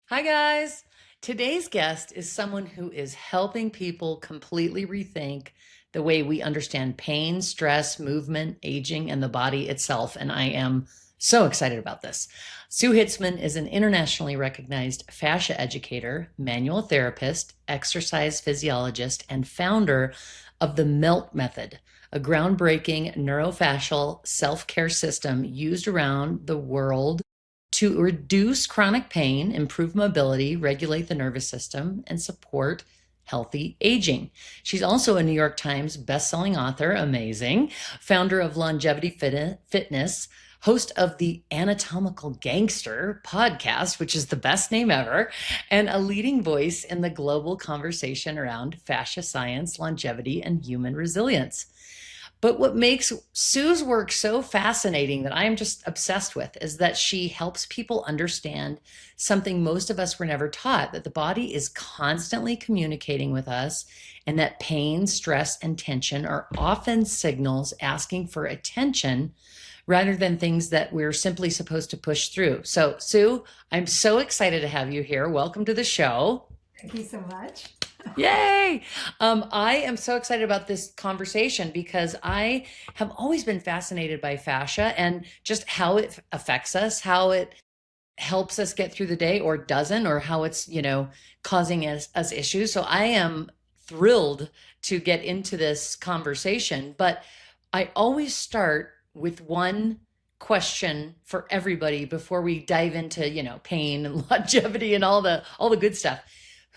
Hi, guys. Today's guest is someone who is helping people completely rethink the way we understand pain, stress, movement, aging, and the body itself. And I am so excited about this. Sue Hitzmann is an internationally recognized fascia educator, manual therapist, exercise physiologist, and founder of the MELT method, a groundbreaking neurofascial self care system used around the world to reduce chronic pain, improve mobility, regulate the nervous system, and support healthy aging. She's also a New York Times bestselling author, amazing, founder of Longevity Fitness, host of the Anatomical Gangster podcast, which is the best name ever, and a leading voice in the global conversation around fascia science, longevity, and human resilience. But what makes Sue's work so fascinating that I am just obsessed with is that she helps people understand something most of us were never taught, that the body is constantly communicating with us, and that pain, stress, and tension are often signals asking for attention rather than things that we're simply supposed to push through. So, Sue, I'm so excited to have you here. Welcome to the show. Thank you so much. Yay! I am so excited about this conversation because I have always been fascinated by fascia and just how it affects us, how it helps us get through the day or doesn't, or how it's, causing us issues. So I am thrilled to get into this conversation, but I always start with one question for everybody before we dive into, pain and longevity and all the good stuff.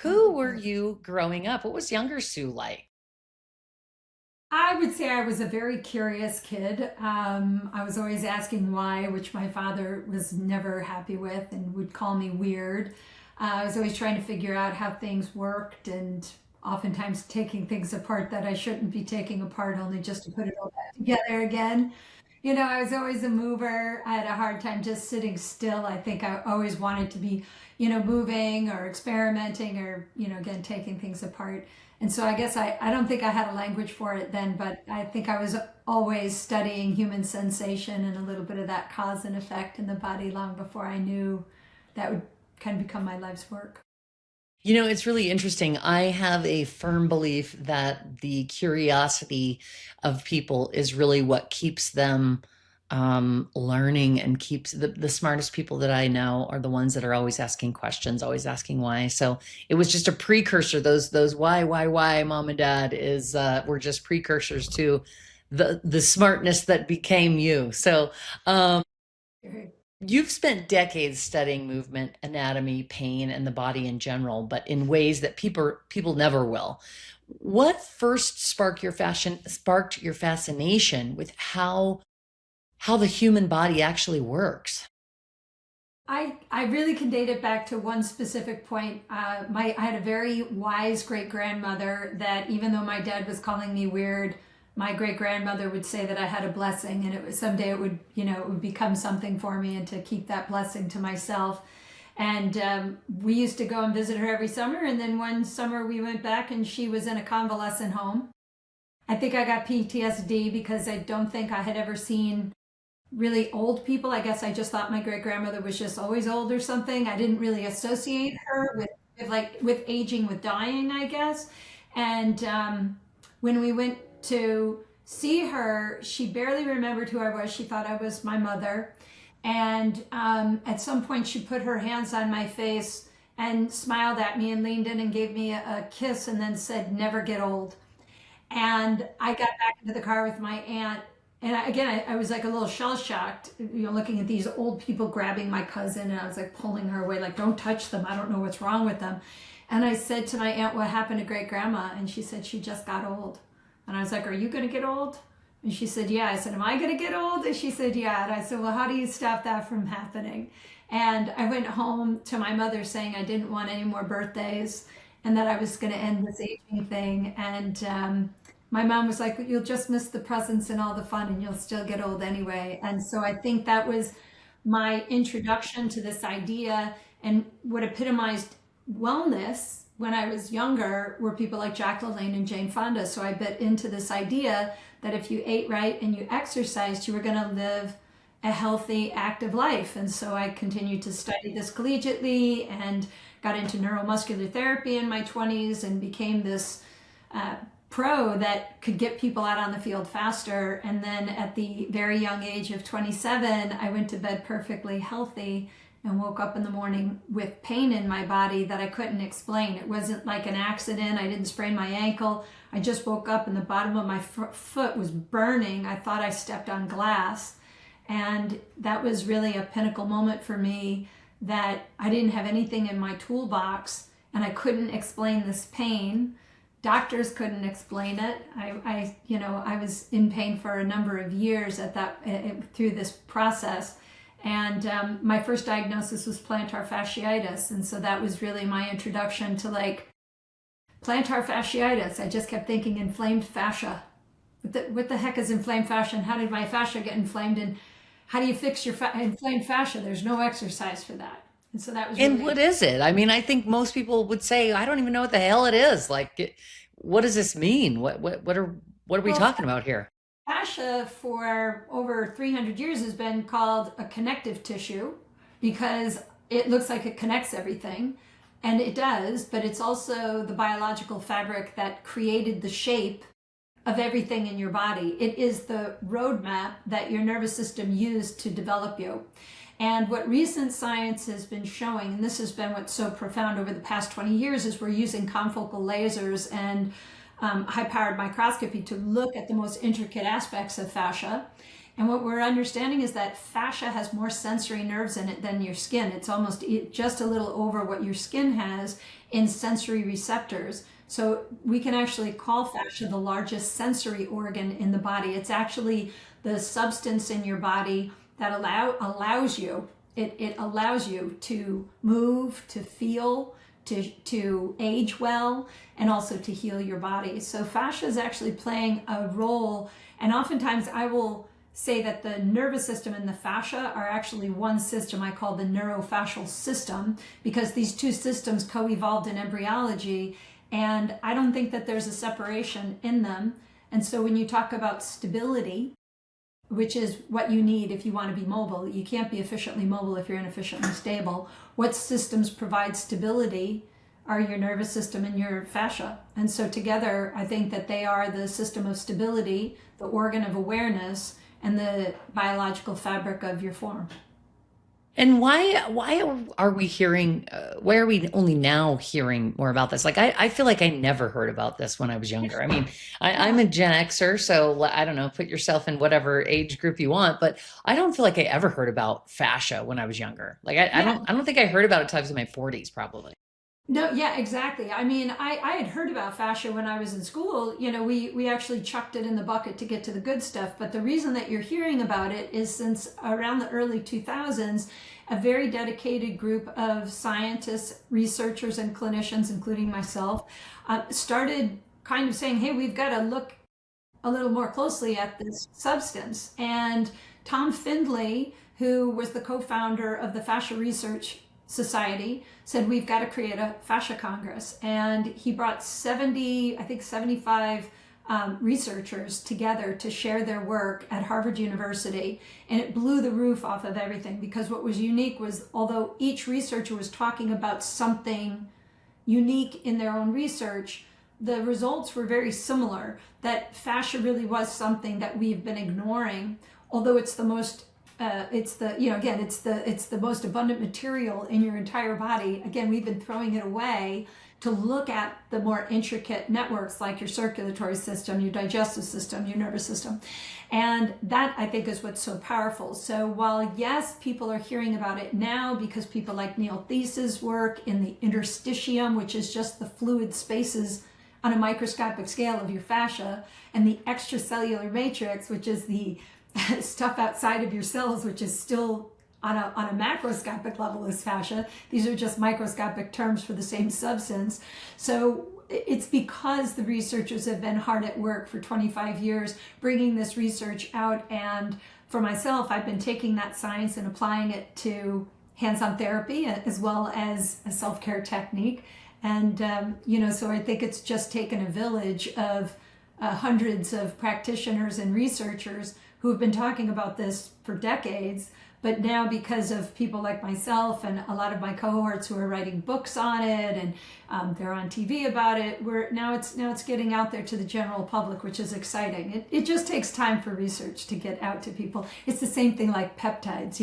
Who were you growing up? What was younger Sue like? I would say I was a very curious kid. I was always asking why, which my father was never happy with and would call me weird. I was always trying to figure out how things worked and oftentimes taking things apart that I shouldn't be taking apart only just to put it all back together again. I was always a mover. I had a hard time just sitting still. I think I always wanted to be, moving or experimenting or, again, taking things apart. And so I guess I don't think I had a language for it then, but I think I was always studying human sensation and a little bit of that cause and effect in the body long before I knew that would kind of become my life's work. It's really interesting. I have a firm belief that the curiosity of people is really what keeps them learning and keeps the smartest people that I know are the ones that are always asking questions, always asking why. So it was just a precursor. Those why, mom and dad is were just precursors to the smartness that became you. So you've spent decades studying movement, anatomy, pain, and the body in general, but in ways that people never will. What first sparked your fascination with how the human body actually works? I really can date it back to one specific point. I had a very wise great grandmother that even though my dad was calling me weird, my great grandmother would say that I had a blessing, and it was someday it would become something for me, and to keep that blessing to myself. And we used to go and visit her every summer, and then one summer we went back, and she was in a convalescent home. I think I got PTSD because I don't think I had ever seen really old people. I guess I just thought my great grandmother was just always old or something. I didn't really associate her with aging, with dying, I guess. And when we went to see her, she barely remembered who I was. She thought I was my mother. And at some point, she put her hands on my face and smiled at me and leaned in and gave me a kiss and then said, "Never get old." And I got back into the car with my aunt. And I was like a little shell shocked, looking at these old people grabbing my cousin, and I was like pulling her away, like, "Don't touch them. I don't know what's wrong with them." And I said to my aunt, "What happened to great grandma?" And she said, "She just got old." And I was like, "Are you going to get old?" And she said, "Yeah." I said, "Am I going to get old?" And she said, "Yeah." And I said, "Well, how do you stop that from happening?" And I went home to my mother saying I didn't want any more birthdays and that I was going to end this aging thing. And my mom was like, "You'll just miss the presents and all the fun, and you'll still get old anyway." And so I think that was my introduction to this idea, and what epitomized wellness when I was younger were people like Jack LaLanne and Jane Fonda. So I bit into this idea that if you ate right and you exercised, you were going to live a healthy, active life. And so I continued to study this collegiately and got into neuromuscular therapy in my 20s and became this pro that could get people out on the field faster. And then at the very young age of 27, I went to bed perfectly healthy and woke up in the morning with pain in my body that I couldn't explain. It wasn't like an accident. I didn't sprain my ankle. I just woke up and the bottom of my foot was burning. I thought I stepped on glass. And that was really a pinnacle moment for me, that I didn't have anything in my toolbox and I couldn't explain this pain. Doctors couldn't explain it. I was in pain for a number of years through this process. And my first diagnosis was plantar fasciitis. And so that was really my introduction to like plantar fasciitis. I just kept thinking inflamed fascia. What the heck is inflamed fascia, and how did my fascia get inflamed, and how do you fix your inflamed fascia? There's no exercise for that. And so that was And really... what is it? I mean, I think most people would say, I don't even know what the hell it is. Like, what does this mean? What are we talking about here? Fascia for over 300 years has been called a connective tissue because it looks like it connects everything, and it does, but it's also the biological fabric that created the shape of everything in your body. It is the roadmap that your nervous system used to develop you. And what recent science has been showing, and this has been what's so profound over the past 20 years, is we're using confocal lasers and high-powered microscopy to look at the most intricate aspects of fascia. And what we're understanding is that fascia has more sensory nerves in it than your skin. It's almost just a little over what your skin has in sensory receptors. So we can actually call fascia the largest sensory organ in the body. It's actually the substance in your body that allows you, it allows you to move, to feel, to age well, and also to heal your body. So fascia is actually playing a role, and oftentimes I will say that the nervous system and the fascia are actually one system I call the neurofascial system, because these two systems co-evolved in embryology, and I don't think that there's a separation in them. And so when you talk about stability, which is what you need if you want to be mobile, you can't be efficiently mobile if you're inefficiently stable. What systems provide stability are your nervous system and your fascia. And so together, I think that they are the system of stability, the organ of awareness, and the biological fabric of your form. And why are we hearing, why are we only now hearing more about this? Like, I feel like I never heard about this when I was younger. I mean, I'm a Gen Xer, so I don't know, put yourself in whatever age group you want, but I don't feel like I ever heard about fascia when I was younger. Like, I don't think I heard about it until I was in my 40s, probably. No, yeah, exactly. I mean, I had heard about fascia when I was in school. You know, we actually chucked it in the bucket to get to the good stuff. But the reason that you're hearing about it is since around the early 2000s, a very dedicated group of scientists, researchers, and clinicians, including myself, started kind of saying, hey, we've got to look a little more closely at this substance. And Tom Findlay, who was the co-founder of the Fascia Research Society, said we've got to create a fascia congress, and he brought 75 researchers together to share their work at Harvard University, and it blew the roof off of everything, because what was unique was, although each researcher was talking about something unique in their own research, the results were very similar, that fascia really was something that we've been ignoring, although it's the most it's the most abundant material in your entire body. Again, we've been throwing it away to look at the more intricate networks like your circulatory system, your digestive system, your nervous system. And that, I think, is what's so powerful. So while, yes, people are hearing about it now because people like Neil Theis's work in the interstitium, which is just the fluid spaces on a microscopic scale of your fascia, and the extracellular matrix, which is the stuff outside of your cells, which is still on a macroscopic level as fascia. These are just microscopic terms for the same substance. So it's because the researchers have been hard at work for 25 years bringing this research out. And for myself, I've been taking that science and applying it to hands-on therapy as well as a self-care technique. And, so I think it's just taken a village of hundreds of practitioners and researchers who have been talking about this for decades. But now, because of people like myself and a lot of my cohorts who are writing books on it, and they're on TV about it, now it's getting out there to the general public, which is exciting. It just takes time for research to get out to people. It's the same thing like peptides.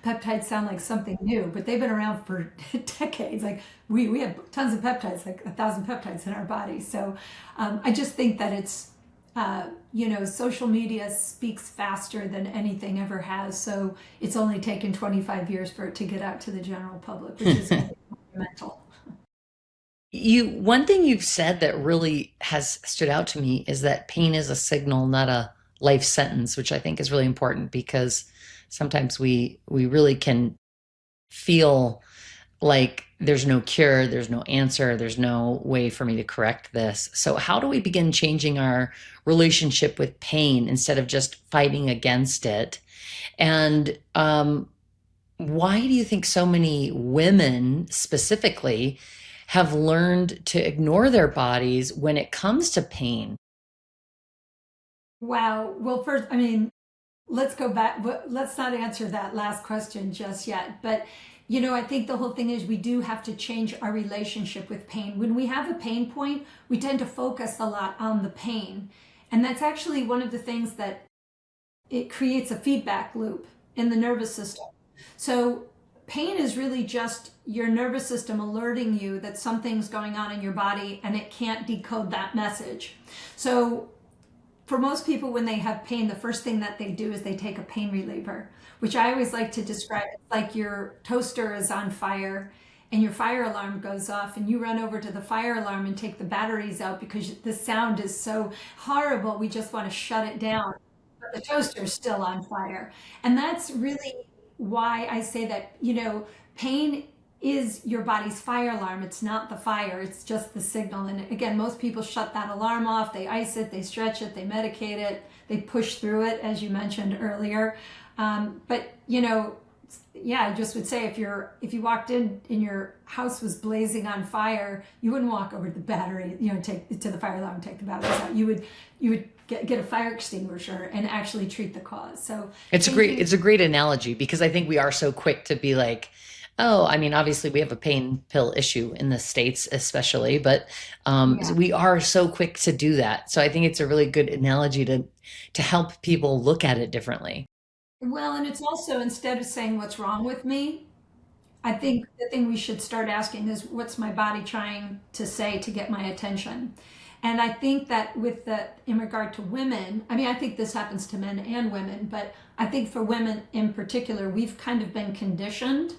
Peptides sound like something new, but they've been around for decades. Like we have tons of peptides, like 1,000 peptides in our body. So I just think that it's social media speaks faster than anything ever has. So it's only taken 25 years for it to get out to the general public, which is monumental. One thing you've said that really has stood out to me is that pain is a signal, not a life sentence, which I think is really important because sometimes we really can feel like there's no cure, there's no answer, there's no way for me to correct this. So how do we begin changing our relationship with pain instead of just fighting against it? And why do you think so many women specifically have learned to ignore their bodies when it comes to pain? Wow. Well, first, let's go back, but let's not answer that last question just yet. But I think the whole thing is we do have to change our relationship with pain. When we have a pain point, we tend to focus a lot on the pain. And that's actually one of the things that it creates a feedback loop in the nervous system. So pain is really just your nervous system alerting you that something's going on in your body and it can't decode that message. So for most people, when they have pain, the first thing that they do is they take a pain reliever, which I always like to describe it like your toaster is on fire and your fire alarm goes off and you run over to the fire alarm and take the batteries out because the sound is so horrible, we just want to shut it down, but the toaster is still on fire. And that's really why I say that, pain is your body's fire alarm. It's not the fire, it's just the signal. And again, most people shut that alarm off, they ice it, they stretch it, they medicate it, they push through it, as you mentioned earlier. But I just would say if you walked in and your house was blazing on fire, you wouldn't walk over to the battery, take it to the fire alarm and take the batteries out. You would get a fire extinguisher and actually treat the cause. So it's a great analogy because I think we are so quick to be like, oh, obviously we have a pain pill issue in the States, especially, but we are so quick to do that. So I think it's a really good analogy to help people look at it differently. Well, and it's also, instead of saying what's wrong with me, I think the thing we should start asking is what's my body trying to say to get my attention? And I think that in regard to women, I think this happens to men and women, but I think for women in particular, we've kind of been conditioned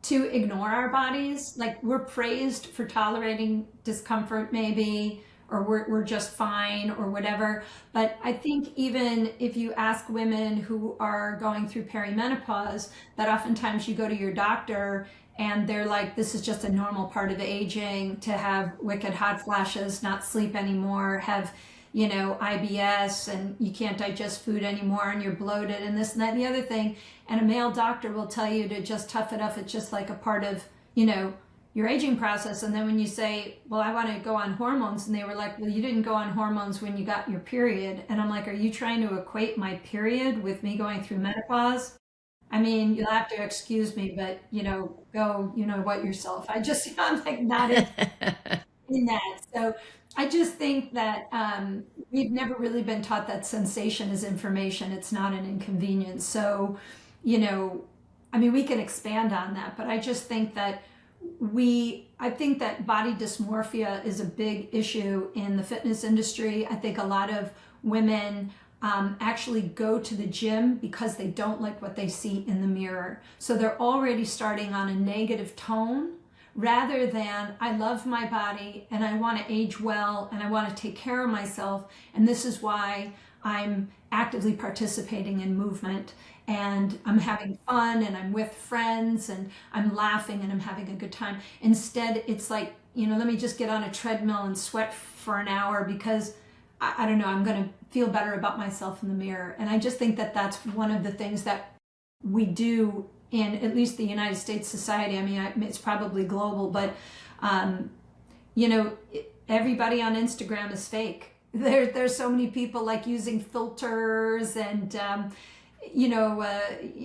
to ignore our bodies. Like we're praised for tolerating discomfort maybe, or we're just fine or whatever. But I think even if you ask women who are going through perimenopause, that oftentimes you go to your doctor and they're like, this is just a normal part of aging to have wicked hot flashes, not sleep anymore, have IBS, and you can't digest food anymore and you're bloated and this and that and the other thing. And a male doctor will tell you to just tough it up. It's just like a part of, your aging process. And then when you say, well, I want to go on hormones, and they were like, well, you didn't go on hormones when you got your period. And I'm like, are you trying to equate my period with me going through menopause? You'll have to excuse me, but go, what yourself. I'm like not in that. So I just think that we've never really been taught that sensation is information. It's not an inconvenience. So, we can expand on that, but I just think that I think that body dysmorphia is a big issue in the fitness industry. I think a lot of women actually go to the gym because they don't like what they see in the mirror. So they're already starting on a negative tone rather than I love my body and I want to age well and I want to take care of myself. And this is why I'm actively participating in movement and I'm having fun and I'm with friends and I'm laughing and I'm having a good time. Instead, it's like, let me just get on a treadmill and sweat for an hour because I don't know, I'm going to feel better about myself in the mirror. And I just think that that's one of the things that we do in at least the United States society. It's probably global, but everybody on Instagram is fake. There's so many people like using filters and you know,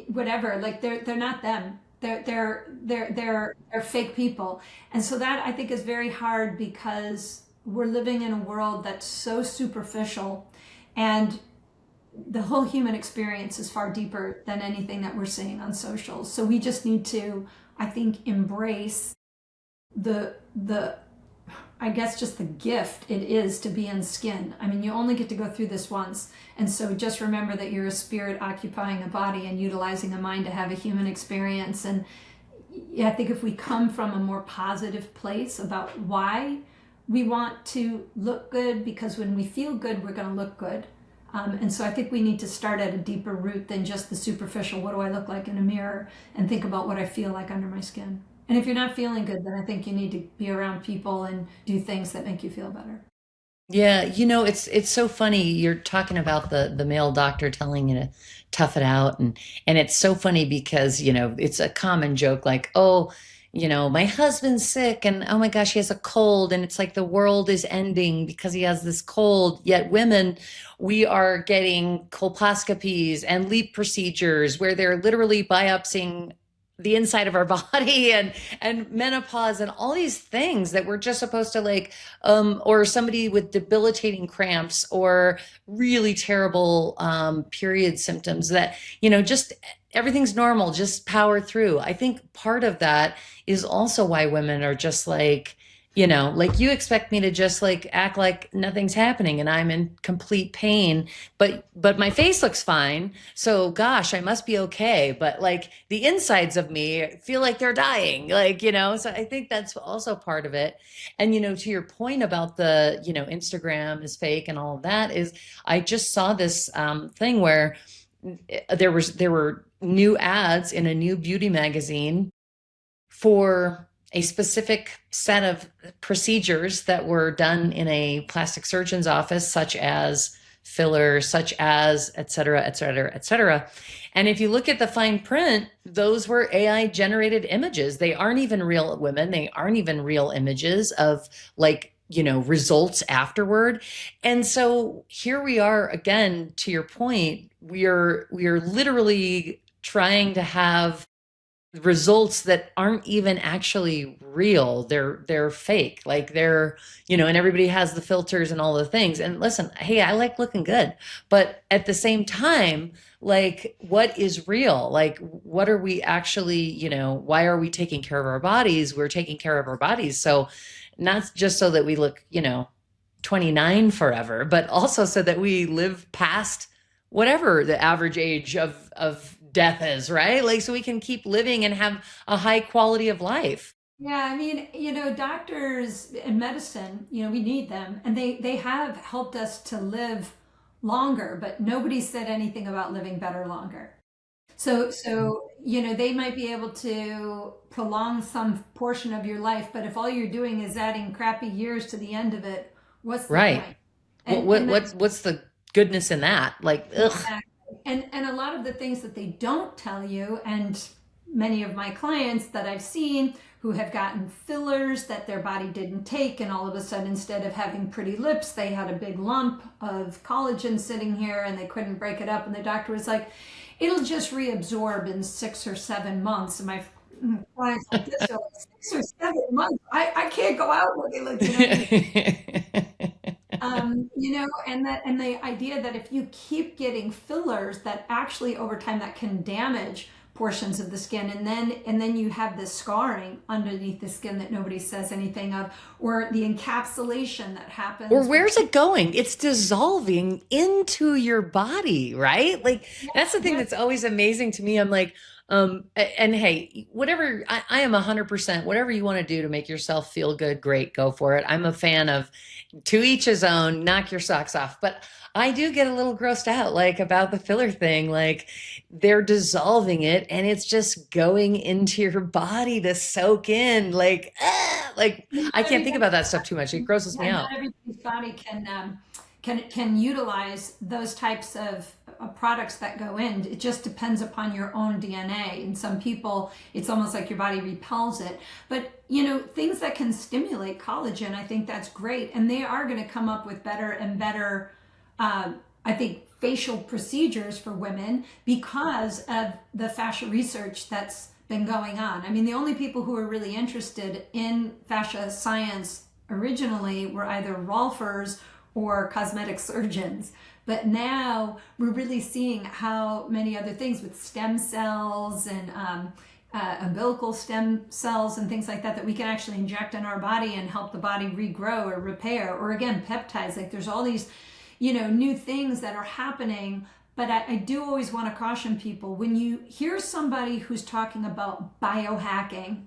whatever. Like they're not them. They're fake people, and so that I think is very hard because we're living in a world that's so superficial, and the whole human experience is far deeper than anything that we're seeing on social. So we just need to, I think, embrace the I guess just the gift it is to be in skin. I mean, you only get to go through this once. And so just remember that you're a spirit occupying a body and utilizing a mind to have a human experience. And yeah, I think if we come from a more positive place about why we want to look good, because when we feel good, we're going to look good. And so I think we need to start at a deeper root than just the superficial, what do I look like in a mirror, and think about what I feel like under my skin. And if you're not feeling good, then I think you need to be around people and do things that make you feel better. Yeah, it's so funny you're talking about the male doctor telling you to tough it out, and it's so funny because, it's a common joke like, "Oh, my husband's sick and oh my gosh, he has a cold," and it's like the world is ending because he has this cold. Yet women, we are getting colposcopies and leap procedures where they're literally biopsying the inside of our body and menopause and all these things that we're just supposed to like, or somebody with debilitating cramps or really terrible period symptoms that, just everything's normal, just power through. I think part of that is also why women are just like, like you expect me to just like act like nothing's happening and I'm in complete pain, but my face looks fine. So gosh, I must be okay. But like the insides of me feel like they're dying, like, so I think that's also part of it. And, to your point about the, Instagram is fake and all of that is, I just saw this thing where there were new ads in a new beauty magazine for a specific set of procedures that were done in a plastic surgeon's office, such as filler, such as et cetera, et cetera, et cetera. And if you look at the fine print, those were AI generated images. They aren't even real women. They aren't even real images of like, results afterward. And so here we are again, to your point, we are literally trying to have results that aren't even actually real. They're fake. Like and everybody has the filters and all the things. And listen, hey, I like looking good, but at the same time, like what is real? Like what are we actually, why are we taking care of our bodies? We're taking care of our bodies. So not just so that we look, 29 forever, but also so that we live past whatever the average age of death is, right? Like, so we can keep living and have a high quality of life. Yeah, I mean, doctors and medicine, we need them, and they have helped us to live longer, but nobody said anything about living better longer. So they might be able to prolong some portion of your life, but if all you're doing is adding crappy years to the end of it, what's the Right. point? What's the goodness in that? Like, ugh. Exactly. And a lot of the things that they don't tell you, and many of my clients that I've seen who have gotten fillers that their body didn't take, and all of a sudden, instead of having pretty lips, they had a big lump of collagen sitting here and they couldn't break it up, and the doctor was like, it'll just reabsorb in 6 or 7 months. And my clients like this are like, 6 or 7 months, I can't go out looking like and the idea that if you keep getting fillers, that actually over time that can damage portions of the skin, and then you have this scarring underneath the skin that nobody says anything of, or the encapsulation that happens. Or where's it going? It's dissolving into your body, right? Like that's the thing that's always amazing to me. I'm like, and hey, whatever, I am 100%, whatever you want to do to make yourself feel good, great, go for it. I'm a fan of to each his own, knock your socks off. But I do get a little grossed out, like about the filler thing. Like they're dissolving it and it's just going into your body to soak in. Like, like I can't think about that stuff too much. It grosses me out. Not everybody's body can utilize those types of products that go in. It just depends upon your own DNA. And some people, it's almost like your body repels it. But, things that can stimulate collagen, I think that's great. And they are going to come up with better and better, I think, facial procedures for women because of the fascia research that's been going on. I mean, the only people who are really interested in fascia science originally were either rolfers or cosmetic surgeons. But now we're really seeing how many other things with stem cells and umbilical stem cells and things like that we can actually inject in our body and help the body regrow or repair, or again, peptides. Like there's all these, new things that are happening. But I do always want to caution people, when you hear somebody who's talking about biohacking,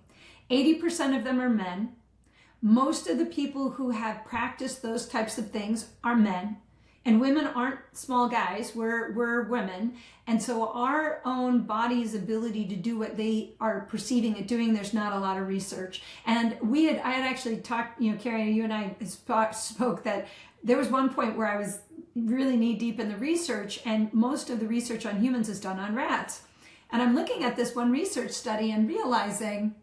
80% of them are men. Most of the people who have practiced those types of things are men. And women aren't small guys, we're women. And so our own body's ability to do what they are perceiving it doing, there's not a lot of research. And I had actually talked, Carrie, you and I spoke that there was one point where I was really knee deep in the research, and most of the research on humans is done on rats. And I'm looking at this one research study and realizing,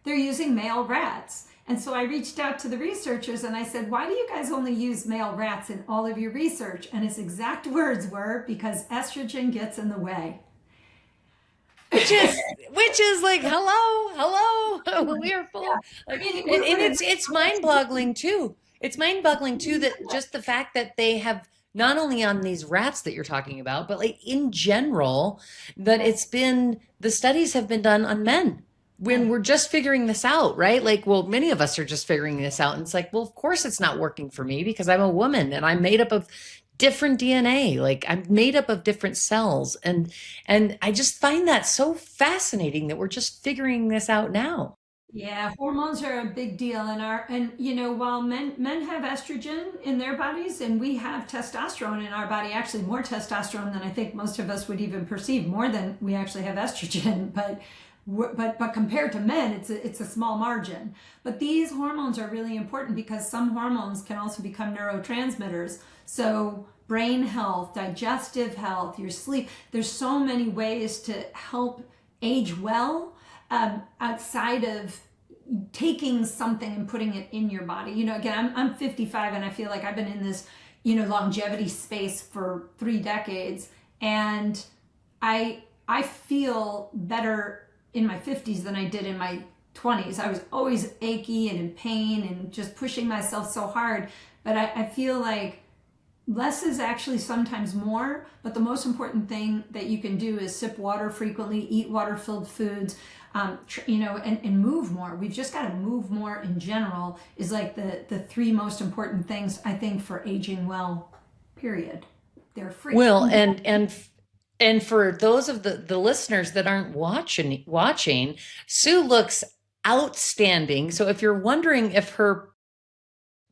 they're using male rats. And so I reached out to the researchers and I said, why do you guys only use male rats in all of your research? And his exact words were, because estrogen gets in the way. Which is like, hello, we are full. Like, and it's mind-boggling too. It's mind-boggling too that just the fact that they have not only on these rats that you're talking about, but like in general, that the studies have been done on men when we're just figuring this out, right? Like, well, many of us are just figuring this out. And it's like, well, of course it's not working for me because I'm a woman and I'm made up of different DNA. Like I'm made up of different cells. And I just find that so fascinating that we're just figuring this out now. Yeah, hormones are a big deal while men have estrogen in their bodies and we have testosterone in our body, actually more testosterone than I think most of us would even perceive, more than we actually have estrogen, but compared to men, it's a small margin. But these hormones are really important because some hormones can also become neurotransmitters. So brain health, digestive health, your sleep, there's so many ways to help age well. Outside of taking something and putting it in your body. Again, I'm 55 and I feel like I've been in this, longevity space for 3 decades. And I feel better in my 50s than I did in my 20s. I was always achy and in pain and just pushing myself so hard. But I feel like less is actually sometimes more, but the most important thing that you can do is sip water frequently, eat water-filled foods, and move more. We've just got to move more in general is like the 3 most important things, I think, for aging well, period. They're free. Well, and for those of the listeners that aren't watching, Sue looks outstanding. So if you're wondering if her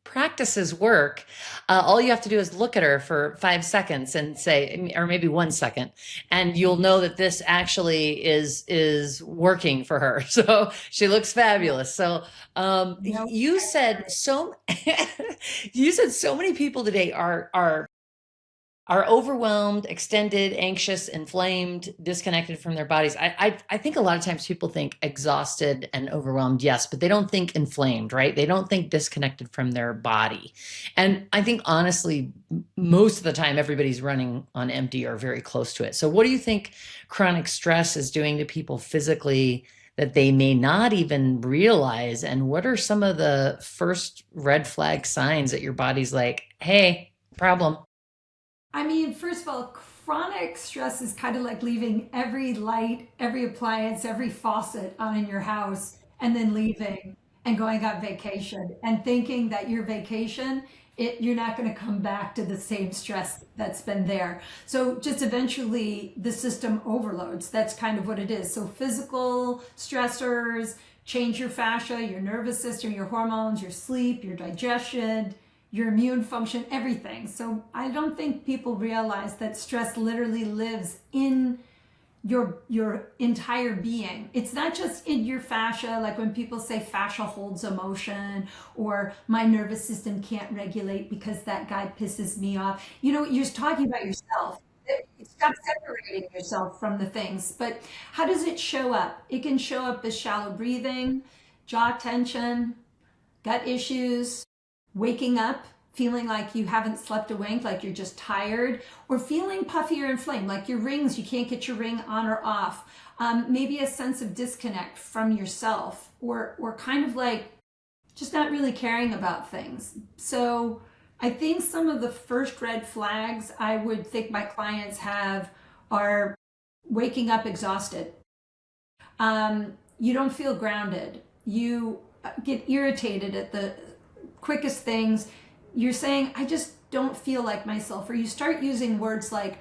practices work, all you have to do is look at her for 5 seconds and say, or maybe 1 second, and you'll know that this actually is working for her. So she looks fabulous. So you said so many people today are overwhelmed, extended, anxious, inflamed, disconnected from their bodies. I think a lot of times people think exhausted and overwhelmed, yes, but they don't think inflamed, right? They don't think disconnected from their body. And I think honestly, most of the time, everybody's running on empty or very close to it. So what do you think chronic stress is doing to people physically that they may not even realize? And what are some of the first red flag signs that your body's like, hey, problem? I mean, first of all, chronic stress is kind of like leaving every light, every appliance, every faucet on in your house and then leaving and going on vacation and thinking that your vacation, you're not going to come back to the same stress that's been there. So just eventually the system overloads. That's kind of what it is. So physical stressors change your fascia, your nervous system, your hormones, your sleep, your digestion, your immune function, everything. So I don't think people realize that stress literally lives in your entire being. It's not just in your fascia, like when people say fascia holds emotion, or my nervous system can't regulate because that guy pisses me off. You're just talking about yourself. Stop separating yourself from the things. But how does it show up? It can show up as shallow breathing, jaw tension, gut issues, waking up feeling like you haven't slept a wink, like you're just tired, or feeling puffy or inflamed, like your rings, you can't get your ring on or off. Maybe a sense of disconnect from yourself, or kind of like just not really caring about things. So I think some of the first red flags I would think my clients have are waking up exhausted. You don't feel grounded. You get irritated at the quickest things. You're saying, I just don't feel like myself. Or you start using words like,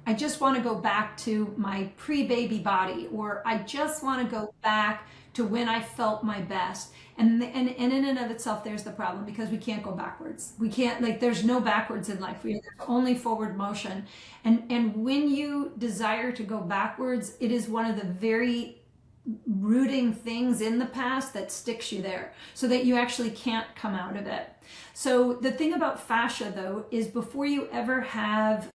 I just want to go back to my pre-baby body, or I just want to go back to when I felt my best. And in and of itself, there's the problem, because we can't go backwards. We can't, like, there's no backwards in life. There's only forward motion. And when you desire to go backwards, it is one of the very rooting things in the past that sticks you there, so that you actually can't come out of it. So the thing about fascia, though, is before you ever have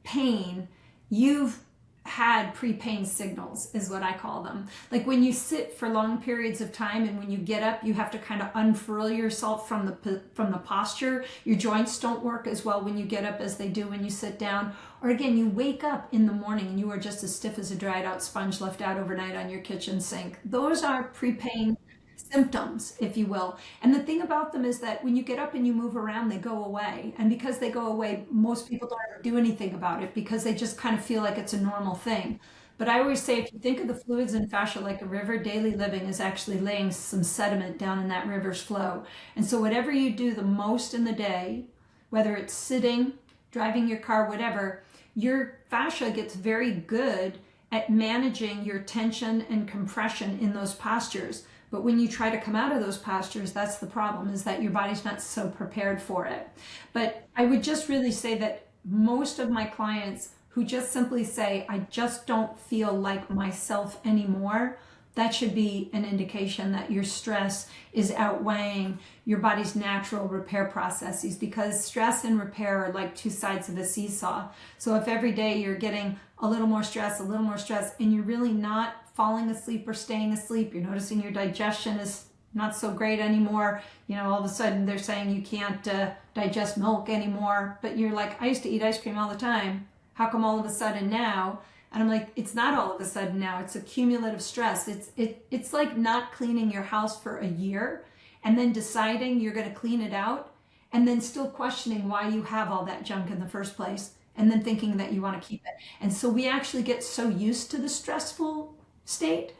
pain, you've had pre-pain signals, is what I call them. Like when you sit for long periods of time, and when you get up, you have to kind of unfurl yourself from the posture. Your joints don't work as well when you get up as they do when you sit down. Or again, you wake up in the morning and you are just as stiff as a dried out sponge left out overnight on your kitchen sink. Those are pre-pain symptoms, if you will. And the thing about them is that when you get up and you move around, they go away. And because they go away, most people don't ever do anything about it, because they just kind of feel like it's a normal thing. But I always say, if you think of the fluids in fascia like a river, daily living is actually laying some sediment down in that river's flow. And so whatever you do the most in the day, whether it's sitting, driving your car, whatever, your fascia gets very good at managing your tension and compression in those postures. But when you try to come out of those postures, that's the problem, is that your body's not so prepared for it. But I would just really say that most of my clients who just simply say, I just don't feel like myself anymore, that should be an indication that your stress is outweighing your body's natural repair processes, because stress and repair are like two sides of a seesaw. So if every day you're getting a little more stress, and you're really not falling asleep or staying asleep, you're noticing your digestion is not so great anymore, all of a sudden they're saying you can't digest milk anymore, but you're like, I used to eat ice cream all the time. How come all of a sudden now? And I'm like, it's not all of a sudden now. It's a cumulative stress. It's like not cleaning your house for a year and then deciding you're going to clean it out, and then still questioning why you have all that junk in the first place, and then thinking that you want to keep it. And so we actually get so used to the stressful state,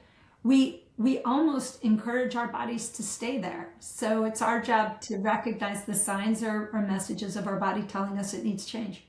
we almost encourage our bodies to stay there. So it's our job to recognize the signs or messages of our body telling us it needs change.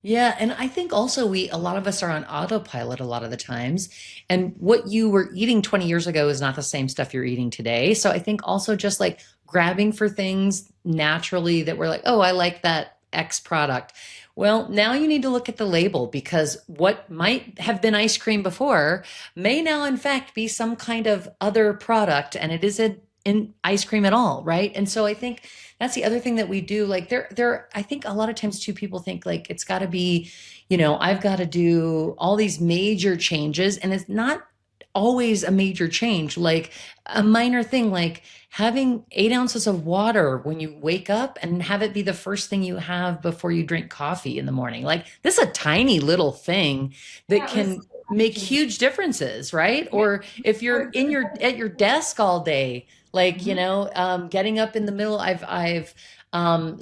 Yeah, and I think also a lot of us are on autopilot a lot of the times. And what you were eating 20 years ago is not the same stuff you're eating today. So I think also just like grabbing for things naturally that we're like, oh, I like that X product. Well, now you need to look at the label, because what might have been ice cream before may now in fact be some kind of other product, and it isn't in ice cream at all, right? And so I think that's the other thing that we do. Like I think a lot of times too, people think like it's got to be, I've got to do all these major changes, and it's not always a major change. Like a minor thing, like having 8 ounces of water when you wake up, and have it be the first thing you have before you drink coffee in the morning. Like this is a tiny little thing that can make huge differences, right? Or if you're at your desk all day, like, getting up in the middle, I've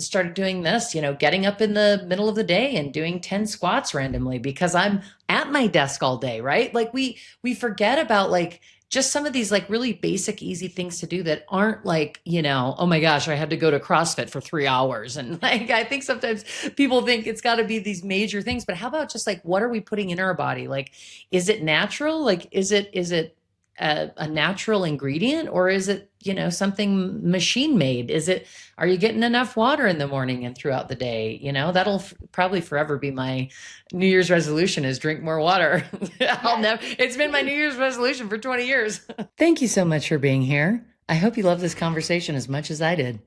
started doing this, getting up in the middle of the day and doing 10 squats randomly because I'm at my desk all day, right? Like we forget about like just some of these like really basic, easy things to do that aren't like, oh my gosh, I had to go to CrossFit for 3 hours. And like, I think sometimes people think it's got to be these major things, but how about just like, what are we putting in our body? Like, is it natural? Like, is it a natural ingredient, or is it, something machine made? Are you getting enough water in the morning and throughout the day? That'll probably forever be my New Year's resolution, is drink more water. It's been my New Year's resolution for 20 years. Thank you so much for being here. I hope you love this conversation as much as I did.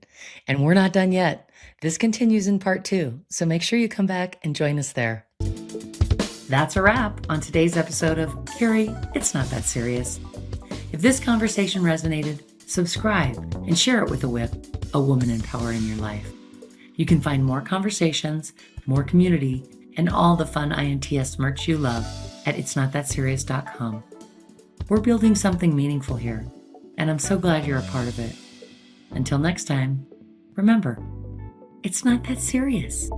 And we're not done yet. This continues in part 2, so make sure you come back and join us there. That's a wrap on today's episode of Carrie, It's Not That Serious. If this conversation resonated, subscribe and share it with a woman in power in your life. You can find more conversations, more community, and all the fun INTS merch you love at itsnotthatserious.com. We're building something meaningful here, and I'm so glad you're a part of it. Until next time, remember, it's not that serious.